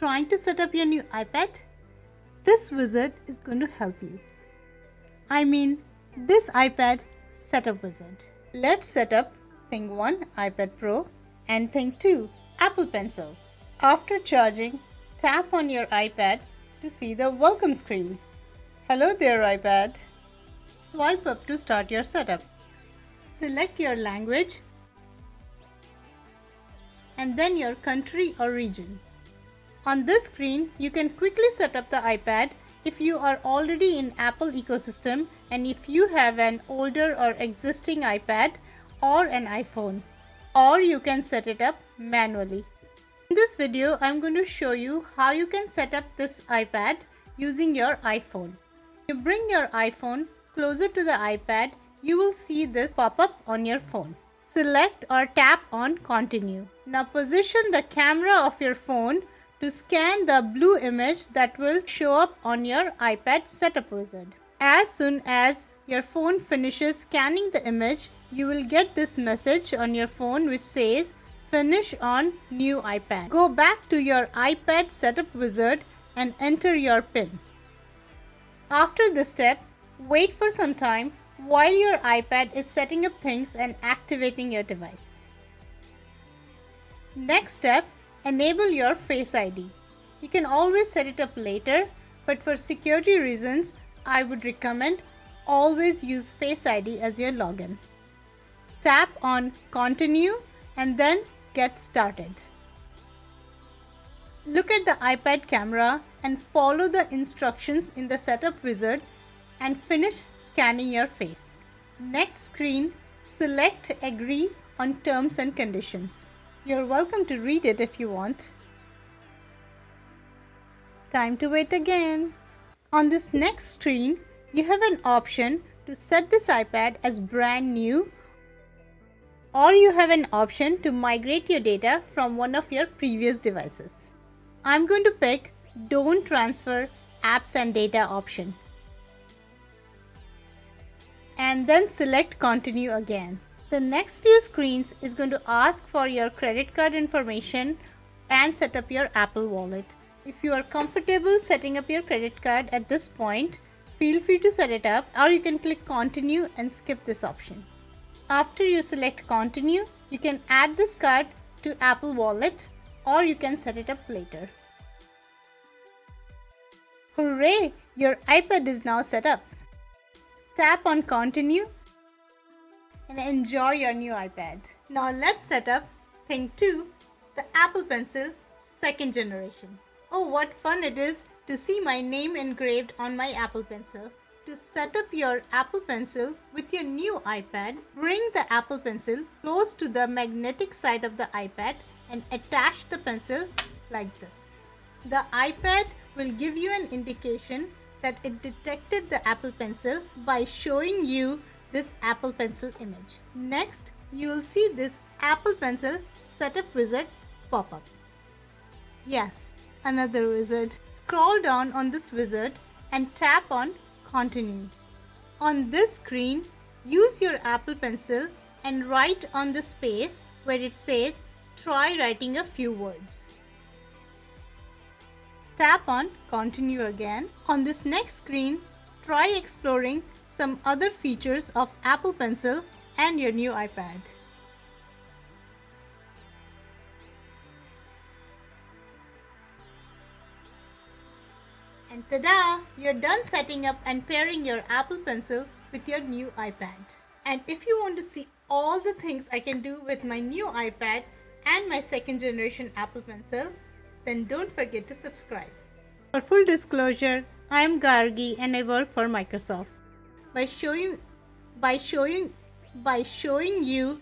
Trying to set up your new iPad? This wizard is going to help you. I mean, this iPad setup wizard. Let's set up thing 1 iPad Pro and thing 2 Apple Pencil. After charging, tap on your iPad to see the welcome screen. Hello there iPad. Swipe up to start your setup. Select your language and then your country or region. On this screen, you can quickly set up the iPad if you are already in Apple ecosystem and if you have an older or existing iPad or an iPhone, or you can set it up manually. In this video, I'm going to show you how you can set up this iPad using your iPhone. You bring your iPhone closer to the iPad, you will see this pop up on your phone. Select or tap on Continue. Now position the camera of your phone to scan the blue image that will show up on your iPad setup wizard. As soon as your phone finishes scanning the image, you will get this message on your phone which says Finish on new iPad. Go back to your iPad setup wizard and enter your PIN. After this step, wait for some time while your iPad is setting up things and activating your device. Next step, enable your Face ID. You can always set it up later, but for security reasons, I would recommend always use Face ID as your login. Tap on Continue and then Get Started. Look at the iPad camera and follow the instructions in the setup wizard and finish scanning your face. Next screen, select Agree on Terms and Conditions. You're welcome to read it if you want. Time to wait again. On this next screen, you have an option to set this iPad as brand new, or you have an option to migrate your data from one of your previous devices. I'm going to pick Don't Transfer Apps and Data option. And then select Continue again. The next few screens is going to ask for your credit card information and set up your Apple Wallet. If you are comfortable setting up your credit card at this point, feel free to set it up, or you can click Continue and skip this option. After you select Continue, you can add this card to Apple Wallet, or you can set it up later. Hooray! Your iPad is now set up. Tap on Continue and enjoy your new iPad. Now let's set up thing 2, the Apple Pencil 2nd generation. Oh, what fun it is to see my name engraved on my Apple Pencil. To set up your Apple Pencil with your new iPad, bring the Apple Pencil close to the magnetic side of the iPad and attach the pencil like this. The iPad will give you an indication that it detected the Apple Pencil by showing you this Apple Pencil image. Next, you will see this Apple Pencil setup wizard pop up. Yes, another wizard. Scroll down on this wizard and tap on Continue. On this screen, use your Apple Pencil and write on the space where it says Try writing a few words. Tap on Continue again. On this next screen, try exploring some other features of Apple Pencil and your new iPad. And ta-da! You're done setting up and pairing your Apple Pencil with your new iPad. And if you want to see all the things I can do with my new iPad and my 2nd generation Apple Pencil, then don't forget to subscribe. For full disclosure, I am Gargi and I work for Microsoft. By showing you